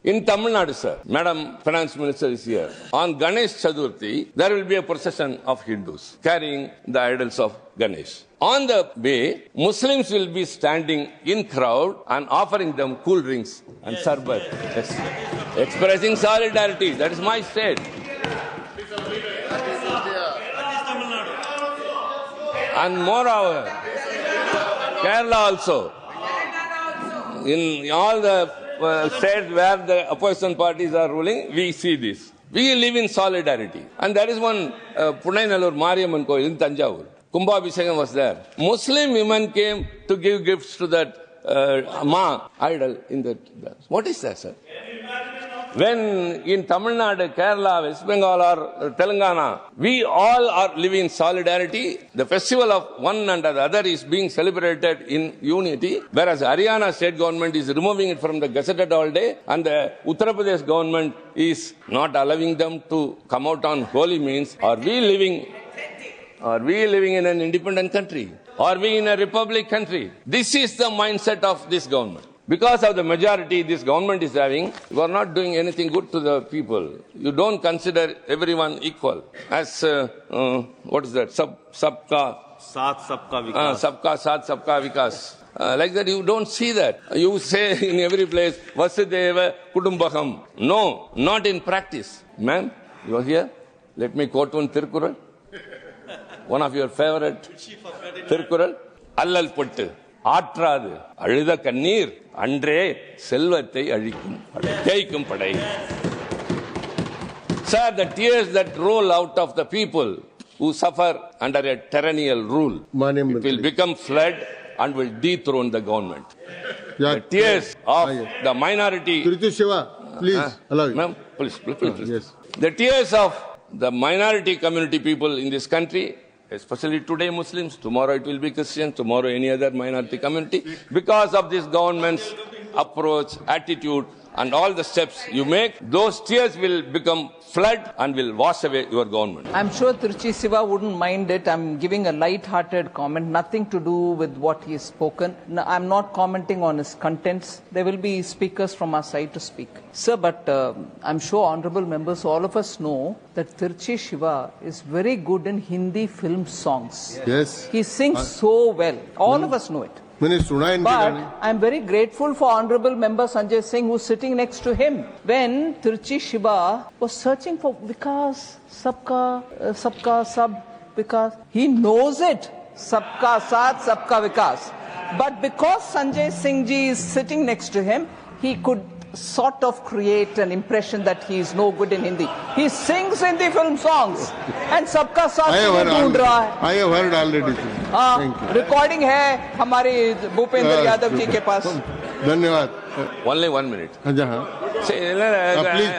In Tamil Nadu, sir, Madam Finance Minister is here. On Ganesh Chaturthi, there will be a procession of Hindus carrying the idols of Ganesh. On the way, Muslims will be standing in crowd and offering them cool drinks and sarbat. Yes. Expressing solidarity. That is my state. And moreover, Kerala also. In all the states where the opposition parties are ruling, we see this. We live in solidarity. And there is one Punainallur Mariamman Koil in Tanjavur. Kumbhabhishekam was there. Muslim women came to give gifts to that Ma idol in that. What is that, sir? When in Tamil Nadu, Kerala, West Bengal or Telangana, we all are living in solidarity. The festival of one and the other is being celebrated in unity, whereas Haryana state government is removing it from the gazetted all day, and the Uttar Pradesh government is not allowing them to come out on holy means. Are we living in an independent country? Are we in a republic country? This is the mindset of this government. Because of the majority this government is having, you are not doing anything good to the people. You don't consider everyone equal. As, what is that? Sabka Saath Sabka Vikas. Sabka Saath Sabka Vikas. Like that, you don't see that. You say in every place, Vasudeva Kudumbakam. No, not in practice. Ma'am, you are here? Let me quote one Tirukkural. One of your favorite Tirukkural. Allal Pottu. ஆற்றாது அழுத கண்ணீர் அன்றே செல்வத்தை அழிக்கும் படை. Sir, the tears that roll out of the people who suffer under a tyrannical rule, it will become flood and will dethrone the government. The tears of the minority. Please allow Ma'am, please. Yes. The tears of the minority community people in this country, especially today Muslims, tomorrow it will be Christians, tomorrow any other minority community, because of this government's approach, attitude, and all the steps you make, those tears will become flood and will wash away your government. I'm sure Tiruchi Siva wouldn't mind it. I'm giving a light-hearted comment, nothing to do with what he has spoken. No, I'm not commenting on his contents. There will be speakers from our side to speak. Sir, but I'm sure honorable members, all of us know that Tiruchi Siva is very good in Hindi film songs. Yes. He sings so well. All of us know it. But I'm very grateful for Honorable Member Sanjay Singh, who's sitting next to him. When Tiruchi Siva was searching for Vikas, Sabka Sab Vikas, he knows it. Sabka Saath, Sabka Vikas. But because Sanjay Singh ji is sitting next to him, he could sort of create an impression that he is no good in Hindi. He sings Hindi film songs and Sabka Saath ढूंढ रहा है. I have heard already. Thank you. Recording है हमारे भूपेंद्र यादव जी के पास. धन्यवाद. Only 1 minute.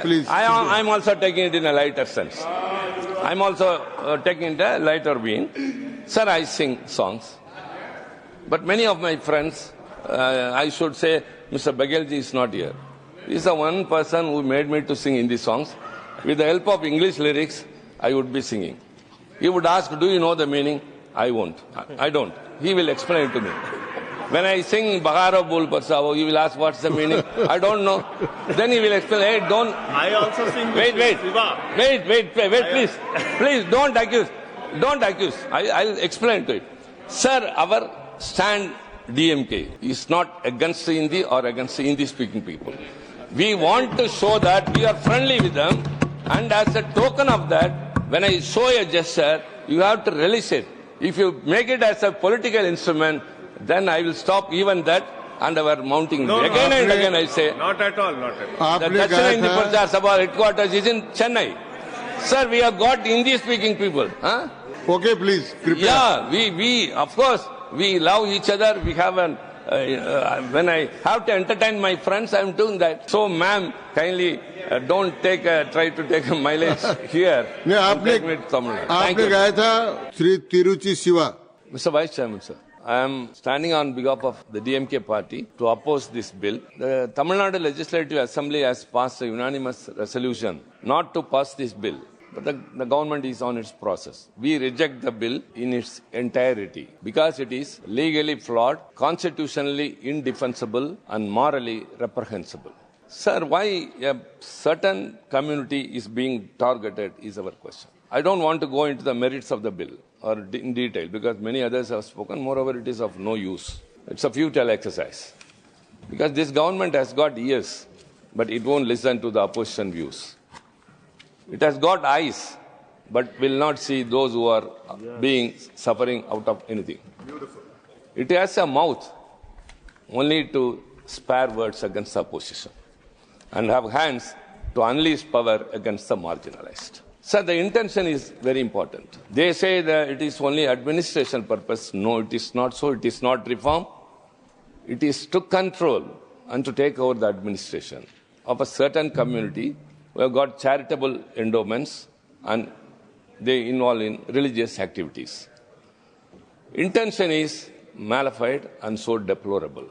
Please. I'm also taking it in a lighter sense. I'm also taking it in a lighter vein. Sir, I sing songs. But many of my friends, I should say, Mr. Bagelji is not here. He's the one person who made me to sing Hindi songs. With the help of English lyrics, I would be singing. He would ask, do you know the meaning? I won't. I don't. He will explain it to me. When I sing Baharo Bol Parsavo, he will ask what's the meaning. I don't know. Then he will explain, hey, don't. I also sing Wait, please. Please, don't accuse. I'll explain to it. Sir, our stand DMK is not against Hindi or against Hindi-speaking people. We want to show that we are friendly with them, and as a token of that, when I show a gesture, you have to relish it. If you make it as a political instrument, then I will stop even that and our mounting. Again and again I say. Not at all. The Dachina Hindi Prachar Sabha headquarters is in Chennai. Sir, we have got Hindi-speaking people. Huh? Okay, please. Prepare. Yeah, we of course, we love each other. We have an, when I have to entertain my friends, I am doing that. So, ma'am, kindly don't try to take a mileage here. आपने गाया था Shri Tiruchi Shiva. Mr. Vice Chairman, sir, I am standing on behalf of the DMK party to oppose this bill. The Tamil Nadu Legislative Assembly has passed a unanimous resolution not to pass this bill. But the government is on its process. We reject the bill in its entirety because it is legally flawed, constitutionally indefensible, and morally reprehensible. Sir, why a certain community is being targeted is our question. I don't want to go into the merits of the bill or in detail because many others have spoken. Moreover, it is of no use. It's a futile exercise. Because this government has got ears, but it won't listen to the opposition views. It has got eyes, but will not see those who are suffering out of anything. Beautiful. It has a mouth only to spare words against the opposition and have hands to unleash power against the marginalized. Sir, the intention is very important. They say that it is only administration purpose. No, it is not so. It is not reform. It is to control and to take over the administration of a certain community who have got charitable endowments and they involve in religious activities. Intention is malified and so deplorable.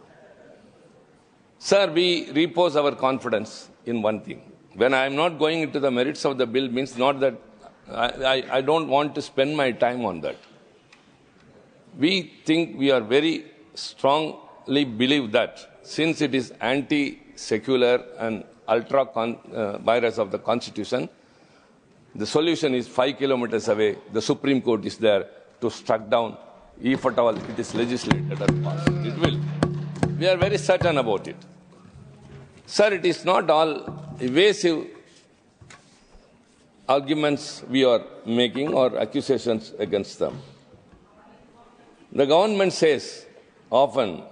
Sir, we repose our confidence in one thing. When I am not going into the merits of the bill means not that I don't want to spend my time on that. We think we are very strongly believe that since it is anti-secular and ultra-virus of the Constitution, the solution is 5 kilometers away. The Supreme Court is there to strike down if at all it is legislated or passed. It will. We are very certain about it. Sir, it is not all evasive arguments we are making or accusations against them. The government says often,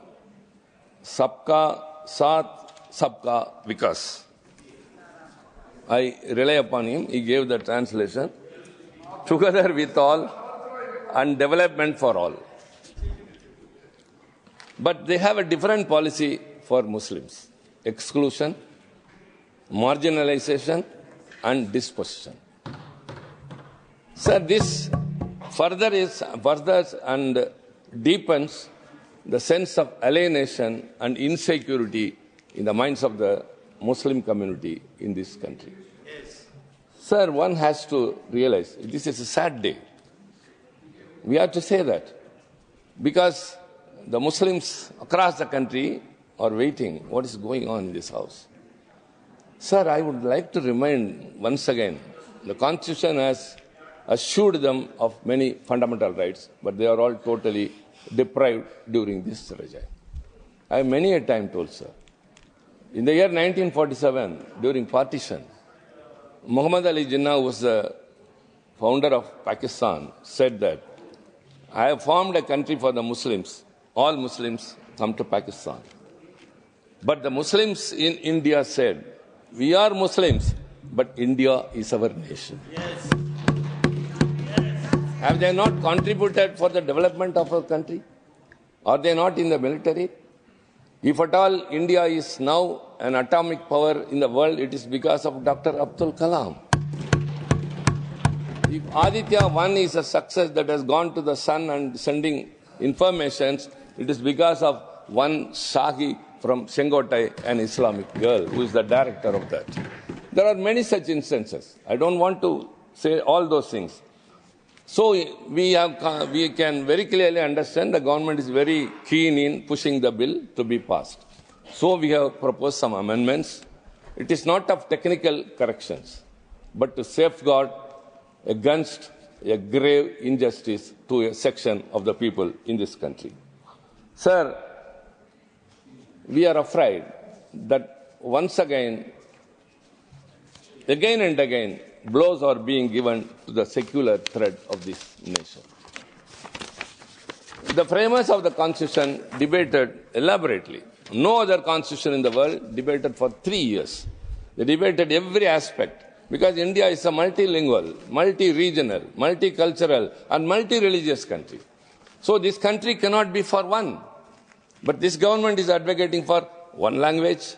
Sabka Saath, Sabka Vikas. I rely upon him. He gave the translation. Together with all and development for all. But they have a different policy for Muslims. Exclusion, marginalization and dispossession. Sir, this further and deepens the sense of alienation and insecurity in the minds of the Muslim community in this country. Yes. Sir, one has to realize this is a sad day. We have to say that because the Muslims across the country are waiting what is going on in this house. Sir, I would like to remind once again, the Constitution has assured them of many fundamental rights, but they are all totally deprived during this regime. I have many a time told, sir. In the year 1947, during partition, Muhammad Ali Jinnah, who was the founder of Pakistan, said that I have formed a country for the Muslims. All Muslims come to Pakistan. But the Muslims in India said, we are Muslims, but India is our nation. Yes. Have they not contributed for the development of our country? Are they not in the military? If at all India is now an atomic power in the world, it is because of Dr. Abdul Kalam. If Aditya 1 is a success that has gone to the sun and sending informations, it is because of one Shahi from Sengotai, an Islamic girl, who is the director of that. There are many such instances. I don't want to say all those things. So we can very clearly understand the government is very keen in pushing the bill to be passed. So we have proposed some amendments. It is not of technical corrections, but to safeguard against a grave injustice to a section of the people in this country. Sir, we are afraid that once again and again, blows are being given to the secular thread of this nation. The framers of the Constitution debated elaborately. No other constitution in the world debated for 3 years. They debated every aspect because India is a multilingual, multi-regional, multicultural and multi-religious country. So this country cannot be for one. But this government is advocating for one language,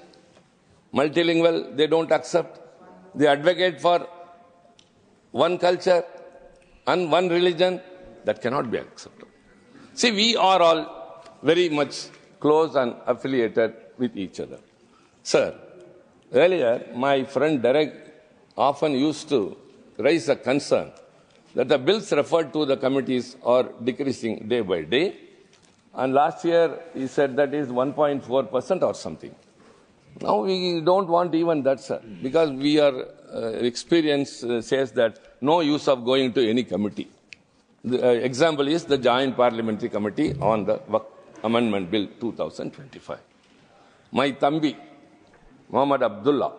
multilingual, they don't accept. They advocate for one culture and one religion, that cannot be accepted. See, we are all very much close and affiliated with each other. Sir, earlier my friend Derek often used to raise a concern that the bills referred to the committees are decreasing day by day. And last year he said that is 1.4% or something. Now we don't want even that, sir, because we are experience says that no use of going to any committee. The example is the Joint Parliamentary Committee on the Waqf Amendment Bill 2025. My Tambi, Muhammad Abdullah,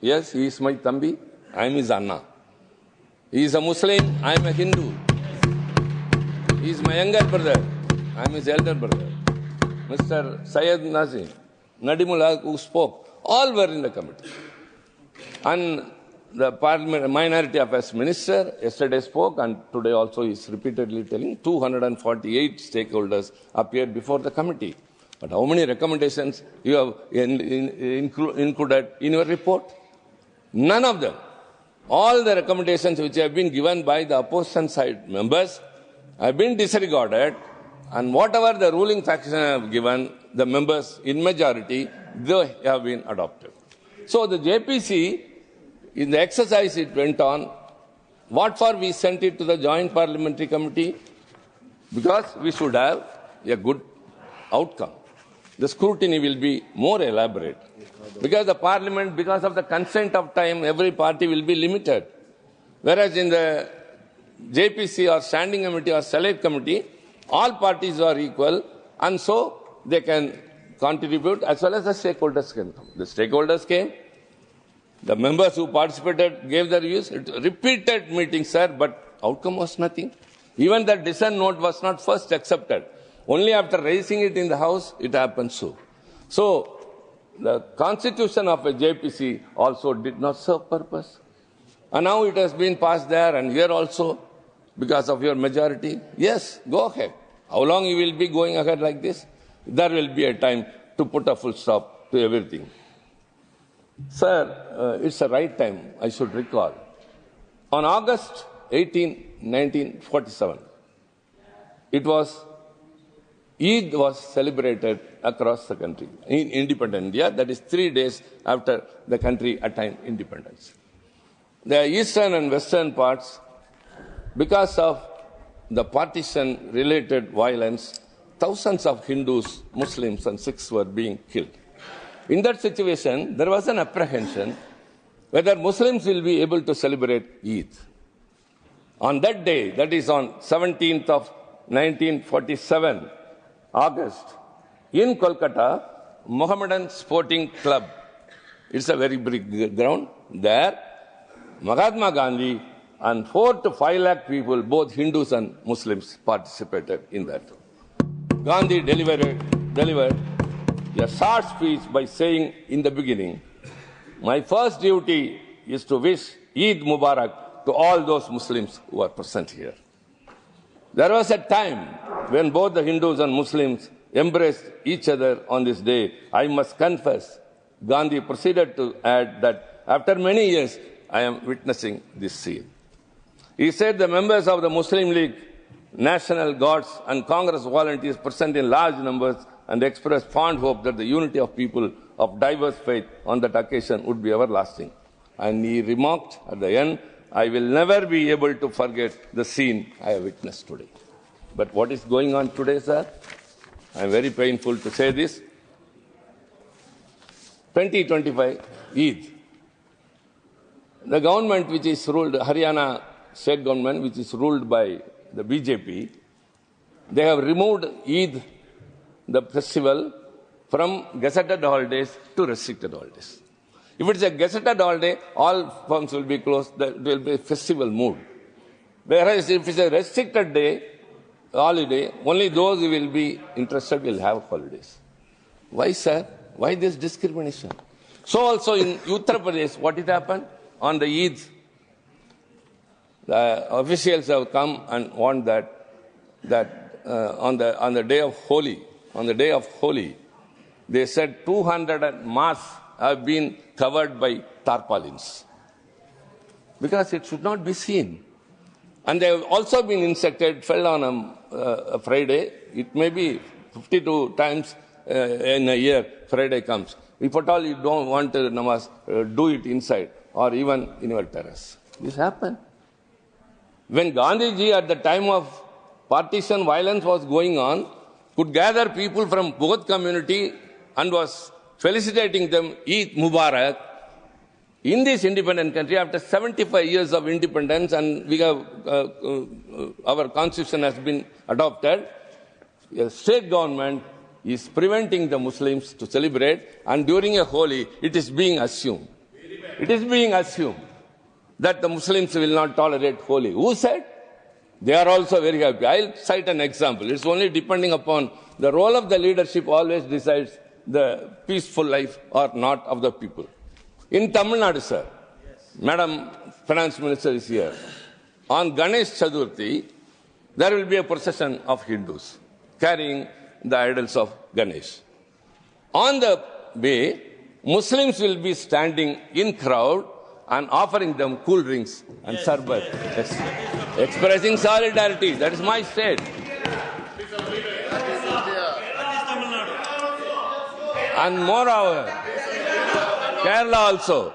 yes, he is my Tambi, I am his Anna. He is a Muslim, I am a Hindu. He is my younger brother, I am his elder brother. Mr. Syed Nazim, Nadimullah, who spoke, all were in the committee. And the Parliament Minority Affairs Minister yesterday spoke, and today also is repeatedly telling 248 stakeholders appeared before the committee. But how many recommendations you have included in your report? None of them. All the recommendations which have been given by the opposition side members have been disregarded, and whatever the ruling faction have given, the members in majority, they have been adopted. So the JPC, in the exercise it went on, what for we sent it to the Joint Parliamentary Committee? Because we should have a good outcome. The scrutiny will be more elaborate. Because the Parliament, because of the consent of time, every party will be limited. Whereas in the JPC or Standing Committee or Select Committee, all parties are equal, and so they can contribute as well as the stakeholders can come. The stakeholders came. The members who participated gave their views. Repeated meetings, sir, but outcome was nothing. Even the dissent note was not first accepted. Only after raising it in the House, it happened so. So, the constitution of a JPC also did not serve purpose. And now it has been passed there and here also, because of your majority. Yes, go ahead. How long you will be going ahead like this? There will be a time to put a full stop to everything. Sir, it's the right time, I should recall. On August 18, 1947, Eid was celebrated across the country in independent India, that is 3 days after the country attained independence. The eastern and western parts, because of the partition-related violence, thousands of Hindus, Muslims and Sikhs were being killed. In that situation, there was an apprehension whether Muslims will be able to celebrate Eid. On that day, that is on 17th of 1947, August, in Kolkata, Mohammedan Sporting Club, it's a very big ground, there, Mahatma Gandhi and 4 to 5 lakh people, both Hindus and Muslims, participated in that. Gandhi delivered a short speech by saying in the beginning, my first duty is to wish Eid Mubarak to all those Muslims who are present here. There was a time when both the Hindus and Muslims embraced each other on this day. I must confess, Gandhi proceeded to add that after many years, I am witnessing this scene. He said the members of the Muslim League, National Guards and Congress volunteers present in large numbers and expressed fond hope that the unity of people of diverse faith on that occasion would be everlasting. And he remarked at the end, I will never be able to forget the scene I have witnessed today. But what is going on today, sir? I am very painful to say this. 2025 Eid. The government which is ruled, Haryana state government which is ruled by the BJP, they have removed Eid, the festival, from gazetted holidays to restricted holidays. If it's a gazetted holiday, all firms will be closed, there will be a festival mood. Whereas if it's a restricted day, holiday, only those who will be interested will have holidays. Why, sir? Why this discrimination? So also in Uttar Pradesh, what it happened? On the Eid, the officials have come and warned that on the day of Holi, they said 200 mosques have been covered by tarpaulins because it should not be seen. And they have also been insected, fell on a Friday. It may be 52 times in a year, Friday comes. If at all you don't want to namaz, do it inside or even in your terrace. This happened. When Gandhiji at the time of partition violence was going on, could gather people from both community and was felicitating them, Eid Mubarak, in this independent country after 75 years of independence, and we have, our constitution has been adopted. A state government is preventing the Muslims to celebrate, and during a Holi, it is being assumed. It is being assumed that the Muslims will not tolerate Holi. Who said? They are also very happy. I'll cite an example. It's only depending upon the role of the leadership always decides the peaceful life or not of the people. In Tamil Nadu, sir, Madam Finance Minister is here. On Ganesh Chaturthi, there will be a procession of Hindus carrying the idols of Ganesh. On the way, Muslims will be standing in crowd and offering them cool drinks and sarbat, expressing solidarity. That is my state. And moreover, Kerala also,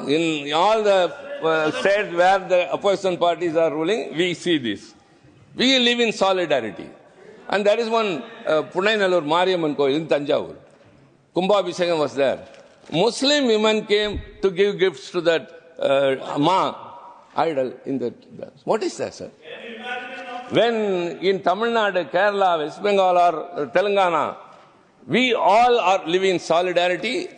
in all the states where the opposition parties are ruling, we see this. We live in solidarity. And there is one Punainallur Mariamman Koil in Tanjavur. Kumbhabhishekam was there. Muslim women came to give gifts to that Ma idol in the. What is that, sir? When in Tamil Nadu, Kerala, West Bengal or Telangana, we all are living in solidarity.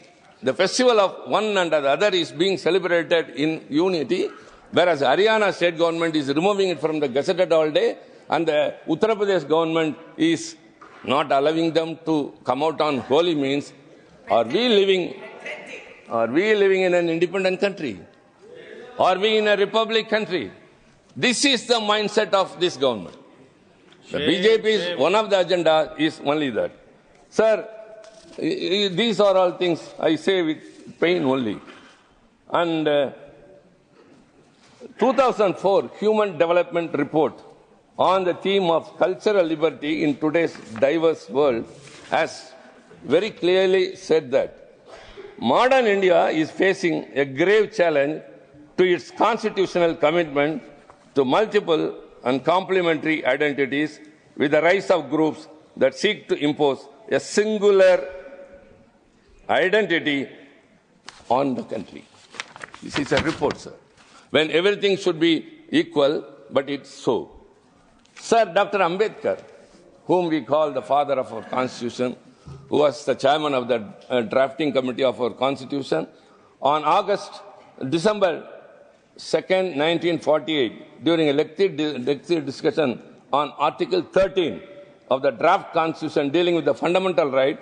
The festival of one and the other is being celebrated in unity, whereas Haryana state government is removing it from the gazetted all day, and the Uttar Pradesh government is not allowing them to come out on Holi. Means, are we living in an independent country? Are we in a republic country? This is the mindset of this government. The BJP's one of the agenda is only that. Sir, these are all things I say with pain only. And 2004 Human Development Report on the theme of cultural liberty in today's diverse world has very clearly said that modern India is facing a grave challenge to its constitutional commitment to multiple and complementary identities, with the rise of groups that seek to impose a singular identity on the country. This is a report, sir. When everything should be equal, but it's so. Sir, Dr. Ambedkar, whom we call the father of our constitution, who was the chairman of the drafting committee of our constitution, on December 2nd, 1948, during a lengthy discussion on Article 13 of the draft constitution dealing with the fundamental right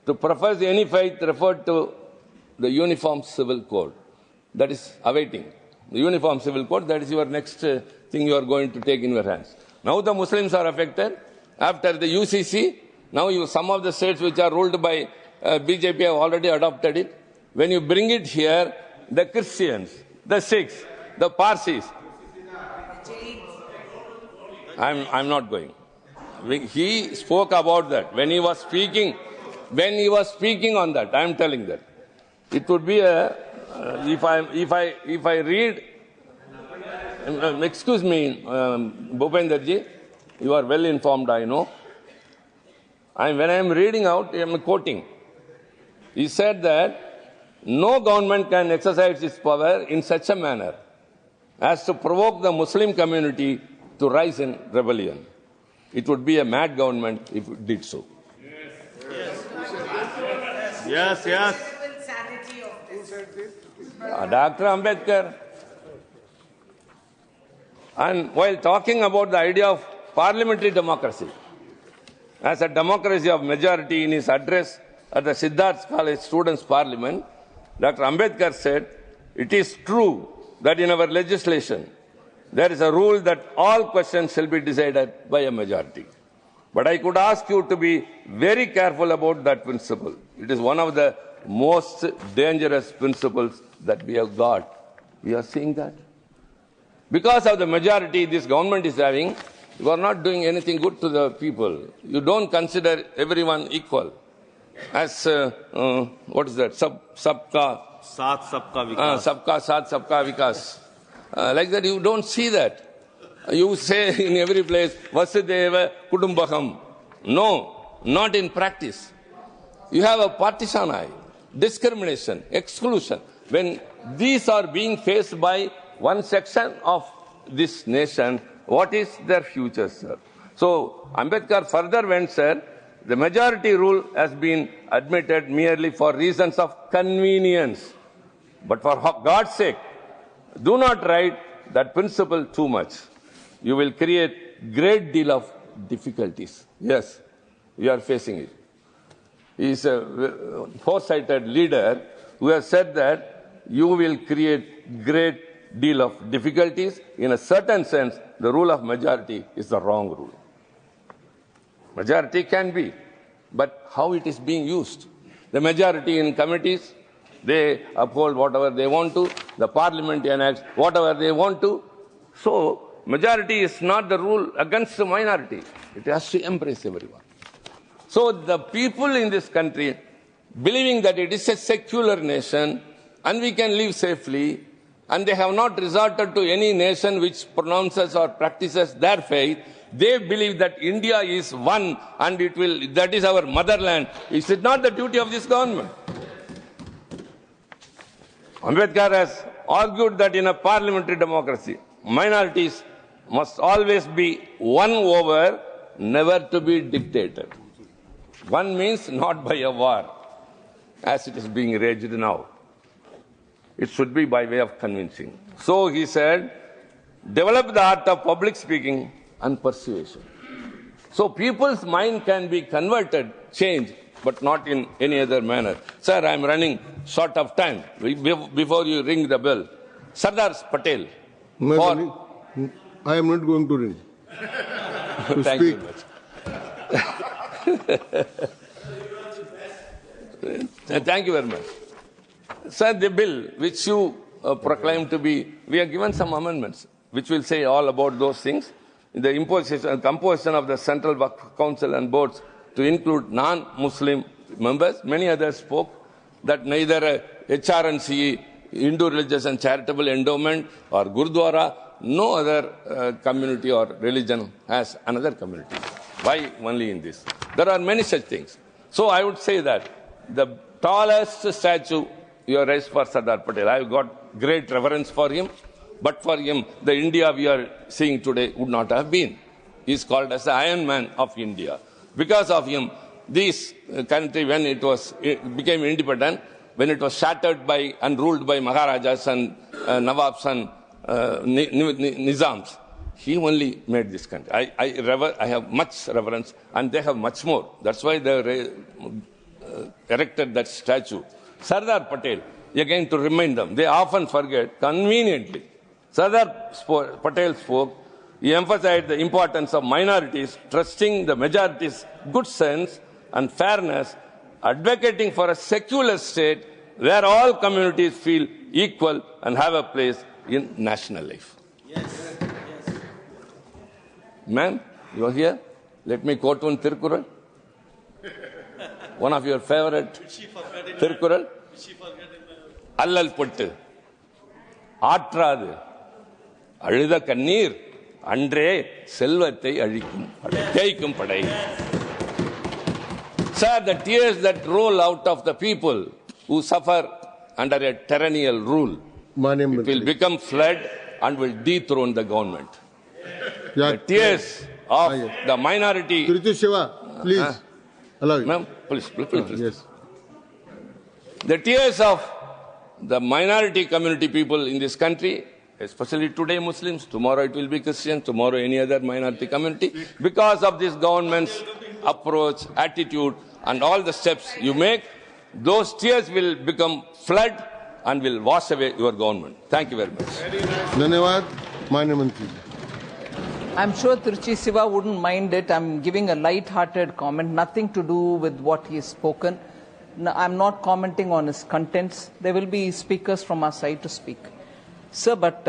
to profess any faith, referred to the Uniform Civil Code. That is awaiting. The Uniform Civil Code, that is your next thing you are going to take in your hands. Now the Muslims are affected. After the UCC, now some of the states which are ruled by BJP have already adopted it. When you bring it here, the Christians, the Sikhs, the Parsis. I'm not going. He spoke about that when he was speaking. When he was speaking on that, I'm telling that it would be a if I read. Excuse me, Bhupenderji, you are well informed, I know. When I am reading out, I am quoting. He said that no government can exercise its power in such a manner as to provoke the Muslim community to rise in rebellion. It would be a mad government if it did so. Yes. Dr. Ambedkar. And while talking about the idea of parliamentary democracy, as a democracy of majority, in his address at the Siddharth College Students' Parliament, Dr. Ambedkar said, "It is true that in our legislation there is a rule that all questions shall be decided by a majority. But I could ask you to be very careful about that principle. It is one of the most dangerous principles that we have got." We are seeing that. Because of the majority this government is having, you are not doing anything good to the people. You don't consider everyone equal. As, what is that? Sabka Saath Sabka Vikas. Sabka Saath Sabka Vikas. Like that, you don't see that. You say in every place, Vasudeva Kudumbakam. No, not in practice. you have a partisan eye, discrimination, exclusion. When these are being faced by one section of this nation, what is their future, sir? So Ambedkar further went, sir, the majority rule has been admitted merely for reasons of convenience. But for God's sake, do not write that principle too much. You will create great deal of difficulties. Yes, we are facing it. He is a foresighted leader who has said that you will create great deal of difficulties. In a certain sense, the rule of majority is the wrong rule. Majority can be, but how it is being used? The majority in committees, they uphold whatever they want to. The parliament enacts whatever they want to. So, majority is not the rule against the minority. It has to embrace everyone. So, the people in this country, believing that it is a secular nation and we can live safely, and they have not resorted to any nation which pronounces or practices their faith, they believe that India is one and that is our motherland. Is it not the duty of this government? Ambedkar has argued that in a parliamentary democracy, minorities must always be won over, never to be dictated. One means not by a war, as it is being raged now. It should be by way of convincing. So he said, develop the art of public speaking and persuasion. So people's mind can be converted, changed, but not in any other manner. Sir, I am running short of time. Before you ring the bell, Sardar Patel. I am not going to ring. Thank you very much. Thank you very much. Sir, the bill which you proclaim to be, we have given some amendments which will say all about those things. The composition of the Central Waqf Council and boards to include non-Muslim members. Many others spoke that neither HRNC, Hindu Religious and Charitable Endowment, or Gurdwara, no other community or religion has another community. Why only in this? There are many such things. So I would say that the tallest statue you have raised for Sardar Patel, I have got great reverence for him. But for him, the India we are seeing today would not have been. He is called as the Iron Man of India. Because of him, this country, when it became independent, when it was shattered by and ruled by Maharajas and Nawabs and Nizams, he only made this country. I have much reverence, and they have much more. That's why they erected that statue. Sardar Patel, again to remind them, they often forget, conveniently. Sardar Patel spoke, he emphasized the importance of minorities, trusting the majority's good sense and fairness, advocating for a secular state where all communities feel equal and have a place in national life. Yes. Ma'am, you are here? Let me quote one Tirukkural. One of your favorite Tirukkural. Allal Puttu. Aatradu. அழுத கண்ணீர் அன்றே செல்வத்தை அழிக்கும் தேய்க்கும் படை. Sir, the tears that roll out of the people who suffer under a tyrannical rule, it will become flood and will dethrone the government. The tears of the minority. Triti Shiva, please allow you. Ma'am, please. Yes. The tears of the minority community people in this country, especially today Muslims, tomorrow it will be Christians, tomorrow any other minority community, because of this government's approach, attitude, and all the steps you make, those tears will become flood and will wash away your government. Thank you very much. Dhanyavad, Manya Mantri. I'm sure Trichy Siva wouldn't mind it. I'm giving a light-hearted comment, nothing to do with what he has spoken. No, I'm not commenting on his contents. There will be speakers from our side to speak. Sir, but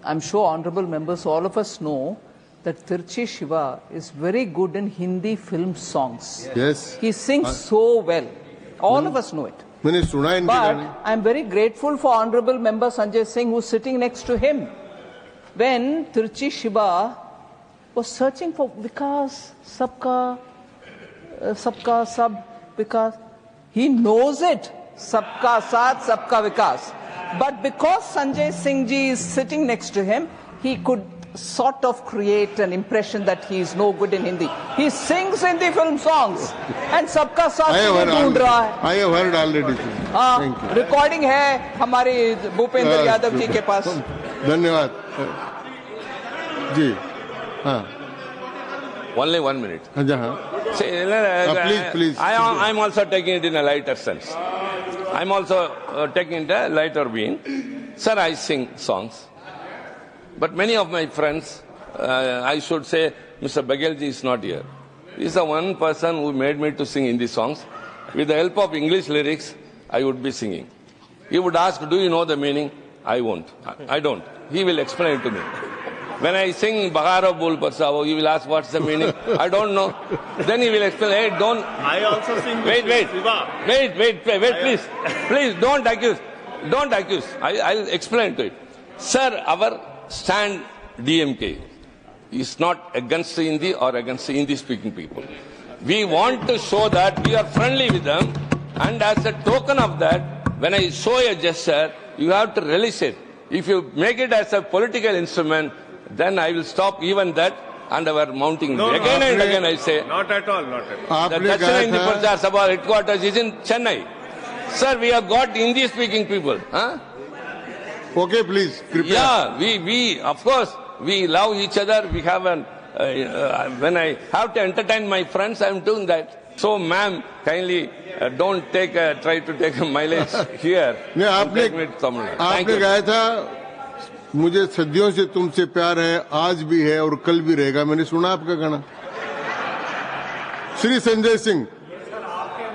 I'm sure honorable members, all of us know that Trichy Siva is very good in Hindi film songs. Yes. He sings so well. All of us know it. But I'm very grateful for honorable member Sanjay Singh, who's sitting next to him. When Trichy Siva was searching for Vikas, Sabka Sab Vikas, He knows it. Sabka Saath, Sabka Vikas. But because Sanjay Singh ji is sitting next to him, he could sort of create an impression that he is no good in Hindi. He sings Hindi film songs and Sabka Saath ढूंढ रहा है. I have heard already. Thank you. Recording है हमारे भूपेंद्र यादव जी के पास. धन्यवाद जी. हाँ. Only 1 minute. हाँ. See, Please. I'm also taking it in a lighter sense. I'm also taking it a lighter vein. Sir, I sing songs. But many of my friends, I should say, Mr. Bagelji is not here. He's the one person who made me to sing Hindi songs. With the help of English lyrics, I would be singing. He would ask, do you know the meaning? I won't. I don't. He will explain it to me. When I sing Baharo Bol Parsavo, he will ask what's the meaning. I don't know. Then he will explain, hey, don't. I also sing. Wait, please. Please, don't accuse. Don't accuse. I'll explain to it. Sir, our stand DMK is not against Hindi or against Hindi-speaking people. We want to show that we are friendly with them, and as a token of that, when I show a gesture, you have to relish it. If you make it as a political instrument, then I will stop even that and our mounting. Again and again I say. Not at all. The Dachina Hindi Prachar Sabha headquarters is in Chennai. Sir, we have got Hindi-speaking people. Huh? Okay, please. Prepare. Yeah, we of course, we love each other. We have when I have to entertain my friends, I am doing that. So, ma'am, kindly don't try to take a mileage here. नहीं, आपने कहा था मुझे सदियों से तुमसे प्यार है, आज भी है और कल भी रहेगा. मैंने सुना आपका गाना. श्री संजय सिंह,